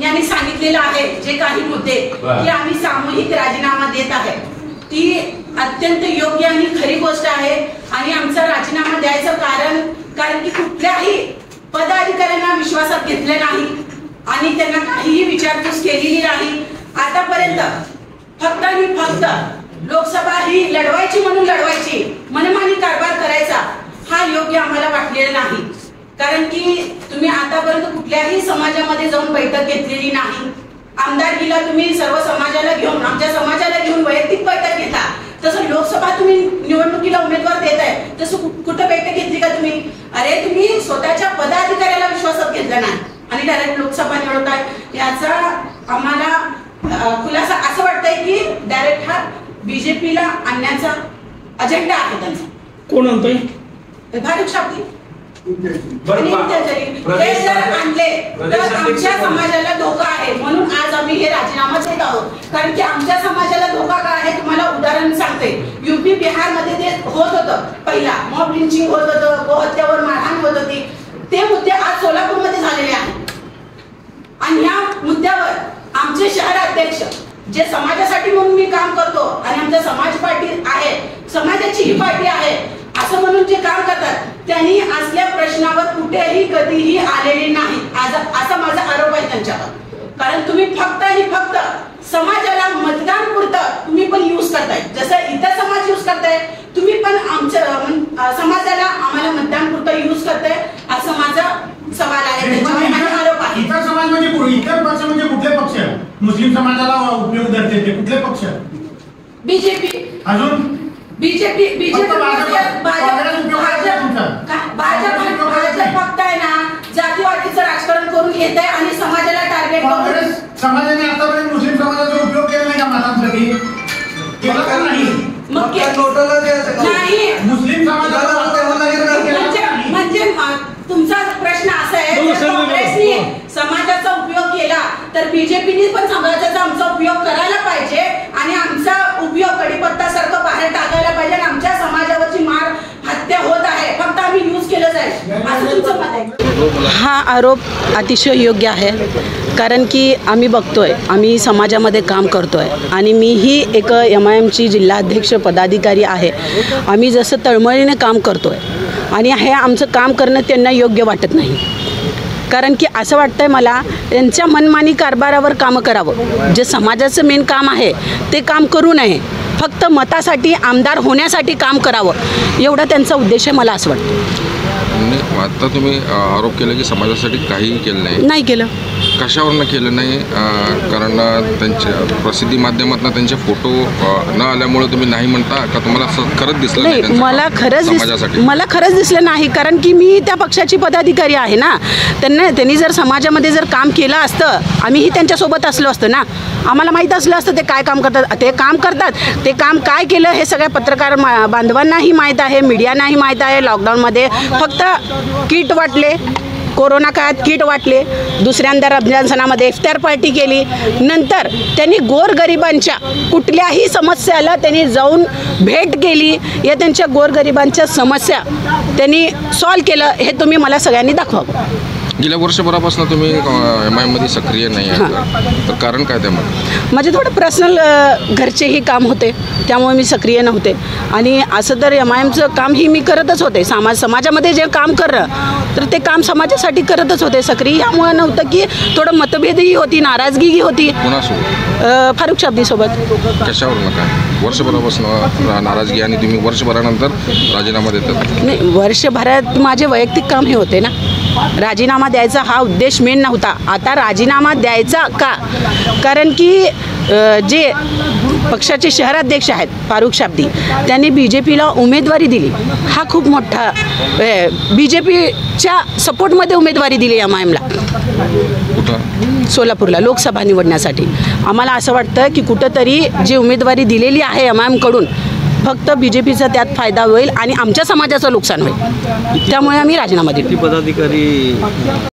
यांनी सांगितलेलं आहे जे काही मुद्दे की आम्ही सामूहिक राजीनामा देत आहे, ती अत्यंत योग्य आणि खरी गोष्ट आहे। आणि आमचा राजीनामा द्यायचं कारण की कुठल्याही पदाधिकाऱ्यांना विश्वासात घेतले नाही आणि त्यांना काहीही विचारपूस केलेली नाही आतापर्यंत। फक्त आणि फक्त लोकसभा ही लढवायची म्हणून लढवायची, मनमानी कारभार करायचा हा योग्य आम्हाला वाटलेला नाही। कारण की तुम्ही आतापर्यंत कुठल्याही समाजामध्ये जाऊन बैठक घेतलेली नाही। आमदारकीला तुम्ही सर्व समाजाला घेऊन, आमच्या समाजाला घेऊन वैयक्तिक बैठक घेता, तसं लोकसभा तुम्ही निवडणुकीला उमेदवार देताय तसं कुठं बैठक घेतली का तुम्ही? अरे तुम्ही स्वतःच्या पदाधिकाऱ्याला विश्वासात घेतला नाही आणि डायरेक्ट लोकसभा निवडताय। याचा आम्हाला खुलासा असं वाटतंय की डायरेक्ट हा बीजेपीला आणण्याचा अजेंडा आहे त्यांचा। कोण म्हणतोय? फारुख शाब्दी। हे जर आणले तर आमच्या समाजाला धोका आहे, म्हणून आज आम्ही हे राजीनामा देत आहोत। कारण की आमच्या समाजाला धोका काय आहे तुम्हाला उदाहरण सांगते। यूपी बिहार मध्ये ते होत होतं, पहिला मॉब लिंचिंग होत होतं, गोहत्यावर मारहाण होत होती, ते मुद्दे आज सोलापूरमध्ये झालेले आहेत। आणि या मुद्द्यावर आमचे शहर अध्यक्ष जे समाजासाठी म्हणून मी काम करतो आणि आमच्या समाज पार्टी आहे, समाजाची ही पार्टी आहे असं म्हणून जे काम करतात, त्यांनी असल्या प्रश्नावर कुठेही कधीही आलेले नाही असा माझा आरोप आहे त्यांच्यावर। कारण तुम्ही फक्त आणि फक्त समाजाला मतदान पुरतं तुम्ही पण यूज करताय, जसं इतर समाज यूज करताय तुम्ही पण आमच्या समाजाला आम्हाला मतदान पुरतं यूज करताय असं माझा सवाल आहे, त्याच्यावर आरोप आहे। इतर समाज म्हणजे इतर पक्ष म्हणजे कुठले पक्ष? मुस्लिम समाजाला उपयोग करते ते कुठले पक्ष? बीजेपी। अजून बीजेपी भाजप फक्त आहे ना जातीवादीचं राजकारण करून घेत आहे आणि समाजाला टार्गेट करून। समाजाने आतापर्यंत मुस्लिम समाजाचा उपयोग केला नाही का मतांसाठी? केला का नाही? मग नाही, मुस्लिम समाजाला म्हणजे तुमचा प्रश्न असा आहे की काँग्रेसने समाजाचा उपयोग केला तर बीजेपीने पण समाजाचा आमचा उपयोग करायला पाहिजे आणि आमचा उपयोग कडीपत्तासारखं बाहेर टाकायला पाहिजे आणि आमच्या समाजावरची मार हत्या होत आहे, फक्त आम्ही यूज केलं जाईल असं तुमचं मत आहे? हा आरोप अतिशय योग्य आहे, कारण की आम्ही बघतोय, आम्ही समाजामध्ये काम करतोय आणि मीही एक MIMची जिल्हाध्यक्ष पदाधिकारी आहे। आम्ही जसं तळमळीने काम करतोय आणि हे आमचं काम करणं त्यांना योग्य वाटत नाही, कारण की असं वाटतंय मला त्यांच्या मनमानी कारभारावर कामं करावं। जे समाजाचं मेन काम आहे ते काम करू नये, फक्त मतासाठी आमदार होण्यासाठी काम करावं एवढा त्यांचा उद्देश आहे, मला असं वाटतं। आता तुम्ही आरोप केला की समाजासाठी काहीही केलं नाही केलं। कशावरनं केलं नाही? कारण त्यांच्या प्रसिद्धी माध्यमातून त्यांचे फोटो न आल्यामुळे तुम्ही नाही म्हणता का? तुम्हाला असं खरंच दिसलं नाही? मला खरंच दिसलं नाही, कारण की मी त्या पक्षाची पदाधिकारी आहे ना। त्यांनी जर समाजामध्ये जर काम केलं असतं आम्हीही त्यांच्यासोबत असलो असतं ना, आम्हाला माहीत असलं असतं ते काय काम करतात। ते काम काय केलं हे सगळ्या पत्रकार बांधवांनाही माहीत आहे, मीडियानाही माहीत आहे। लॉकडाऊनमध्ये फक्त किट वाटले, कोरोना काळात किट वाटले, दुसऱ्यांदा रमजान सणामध्ये इफ्तार पार्टी केली, नंतर त्यांनी गोरगरिबांच्या कुठल्याही समस्याला त्यांनी जाऊन भेट केली, या त्यांच्या गोरगरिबांच्या समस्या त्यांनी सॉल्व केलं हे तुम्ही मला सगळ्यांनी दाखवावं। गेल्या वर्षभरापासून तुम्ही MIMमध्ये सक्रिय नाही आहे, तर कारण काय त्यामध्ये? माझे थोडं पर्सनल घरचेही काम होते त्यामुळे मी सक्रिय नव्हते आणि असं तर MIMचं कामही मी करतच होते। समाजामध्ये जे काम करतं तर ते काम समाजासाठी करतच होते, सक्रिय यामुळे नव्हतं की थोडं मतभेदही होती, नाराजगीही होती। कोणासोबत? फारुख शाब्दीसोबत। कशावरून काय वर्षभरापासून नाराजगी आणि तुम्ही वर्षभरानंतर राजीनामा देतात? नाही, वर्षभरात माझे वैयक्तिक काम हे होते ना, राजीनामा द्यायचा हा उद्देश मेन नव्हता। आता राजीनामा द्यायचा का? कारण की जे पक्षाचे शहराध्यक्ष आहेत फारुख शाब्दी, त्यांनी बीजेपीला उमेदवारी दिली, हा खूप मोठा बीजेपीच्या सपोर्टमध्ये उमेदवारी दिली MIMला सोलापूरला लोकसभा निवडण्यासाठी। आम्हाला असं वाटतं की कुठंतरी जी उमेदवारी दिलेली आहे MIMकडून फक्त बीजेपीचा त्यात फायदा होईल आणि आमच्या समाजाचं नुकसान होईल, त्यामुळे आम्ही राजीनामा दिला।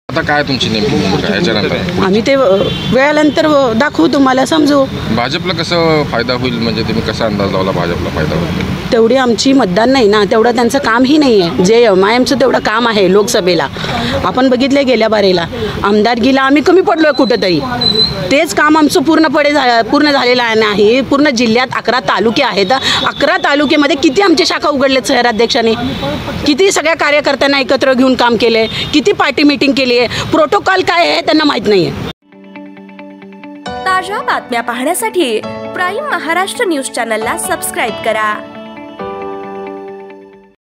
आता आता काय तुमची नेमकी भूमिका याच्यानंतर? आम्ही ते वेळानंतर दाखवू, तुम्हाला समजू. भाजपला कसं फायदा होईल, म्हणजे तुम्ही कसा अंदाज लावला भाजपला फायदा होईल? तेवढी आमची मतदान नाही ना, तेवढं त्यांचं कामही नाही आहे. जे MIMचं तेवढं काम आहे लोकसभेला, आपण बघितलं गेल्या बारेला आमदारकीला आम्ही कमी पडलो आहे कुठंतरी. तेच काम आमचं पूर्ण झालेलं आहे नाही. पूर्ण जिल्ह्यात 11 तालुके आहेत. 11 तालुक्यामध्ये किती आमचे शाखा उघडलेत शहराध्यक्षांनी, किती सगळ्या कार्यकर्त्यांना एकत्र घेऊन काम केले, किती पार्टी मीटिंग केली आहे, प्रोटोकॉल काय आहे त्यांना माहीत नाही आहे. ताज्या बातम्या पाहण्यासाठी प्राईम महाराष्ट्र न्यूज चॅनलला सबस्क्राईब करा.